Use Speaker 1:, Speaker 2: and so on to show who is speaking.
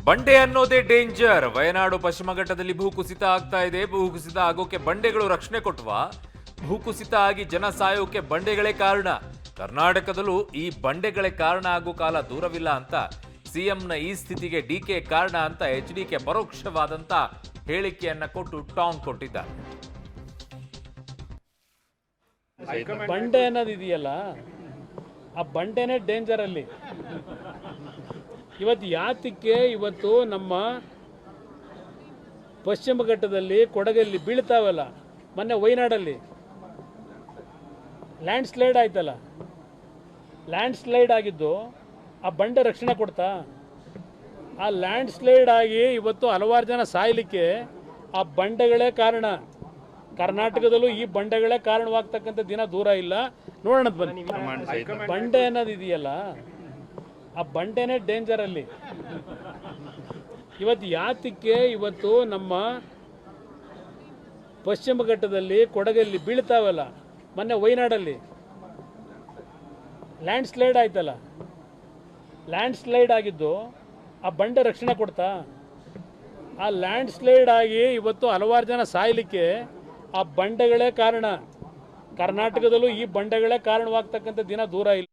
Speaker 1: ಬಂಡೆ ಅನ್ನೋದೇ ಡೇಂಜರ್. ವಯನಾಡು ಪಶ್ಚಿಮ ಘಟ್ಟದಲ್ಲಿ ಭೂಕುಸಿತ ಆಗ್ತಾ ಇದೆ. ಭೂಕುಸಿತ ಆಗೋಕೆ ಬಂಡೆಗಳು ರಕ್ಷಣೆ ಕೊಟ್ಟವಾ? ಭೂಕುಸಿತ ಆಗಿ ಜನ ಸಾಯೋಕೆ ಬಂಡೆಗಳೇ ಕಾರಣ. ಕರ್ನಾಟಕದಲ್ಲೂ ಈ ಬಂಡೆಗಳೇ ಕಾರಣ ಆಗೋ ಕಾಲ ದೂರವಿಲ್ಲ ಅಂತ ಸಿಎಂನ ಈ ಸ್ಥಿತಿಗೆ ಡಿಕೆ ಕಾರಣ ಅಂತ ಎಚ್ಡಿಕೆ ಪರೋಕ್ಷವಾದಂತ ಹೇಳಿಕೆಯನ್ನ ಕೊಟ್ಟು ಟಾಂಗ್ ಕೊಟ್ಟಿದ್ದಾರೆ.
Speaker 2: ಬಂಡೆ ಅನ್ನೋದು ಇದೆಯಲ್ಲ, ಆ ಬಂಡೆನೇ ಡೇಂಜರ್ ಅಲ್ಲಿ. ಇವತ್ತು ಯಾತಕ್ಕೆ ಇವತ್ತು ನಮ್ಮ ಪಶ್ಚಿಮ ಘಟ್ಟದಲ್ಲಿ ಕೊಡಗಲ್ಲಿ ಬೀಳ್ತಾವಲ್ಲ, ಮೊನ್ನೆ ವಯನಾಡಲ್ಲಿ ಲ್ಯಾಂಡ್ ಸ್ಲೈಡ್ ಆಯ್ತಲ್ಲ, ಲ್ಯಾಂಡ್ ಸ್ಲೈಡ್ ಆಗಿದ್ದು ಆ ಬಂಡೆ ರಕ್ಷಣೆ ಕೊಡ್ತಾ? ಆ ಲ್ಯಾಂಡ್ ಸ್ಲೈಡ್ ಆಗಿ ಇವತ್ತು ಹಲವಾರು ಜನ ಸಾಯಲಿಕ್ಕೆ ಆ ಬಂಡೆಗಳೇ ಕಾರಣ. ಕರ್ನಾಟಕದಲ್ಲೂ ಈ ಬಂಡೆಗಳೇ ಕಾರಣವಾಗ್ತಕ್ಕಂಥ ದಿನ ದೂರ ಇಲ್ಲ. ನೋಡೋಣ ಬನ್ನಿ. ಬಂಡೆ ಅನ್ನೋದು ಇದೆಯಲ್ಲ, ಆ ಬಂಡೆನೇ ಡೇಂಜರ್ ಅಲ್ಲಿ. ಇವತ್ತು ಯಾತಕ್ಕೆ ಇವತ್ತು ನಮ್ಮ ಪಶ್ಚಿಮ ಘಟ್ಟದಲ್ಲಿ ಕೊಡಗಲ್ಲಿ ಬೀಳ್ತಾವಲ್ಲ, ಮೊನ್ನೆ ವಯನಾಡಲ್ಲಿ ಲ್ಯಾಂಡ್ ಸ್ಲೈಡ್ ಆಯ್ತಲ್ಲ, ಲ್ಯಾಂಡ್ ಸ್ಲೈಡ್ ಆಗಿದ್ದು ಆ ಬಂಡೆ ರಕ್ಷಣೆ ಕೊಡ್ತಾ? ಆ ಲ್ಯಾಂಡ್ ಸ್ಲೈಡ್ ಆಗಿ ಇವತ್ತು ಹಲವಾರು ಜನ ಸಾಯಲಿಕ್ಕೆ ಆ ಬಂಡೆಗಳೇ ಕಾರಣ. ಕರ್ನಾಟಕದಲ್ಲೂ ಈ ಬಂಡೆಗಳೇ ಕಾರಣವಾಗ್ತಕ್ಕಂಥ ದಿನ ದೂರ ಇಲ್ಲ.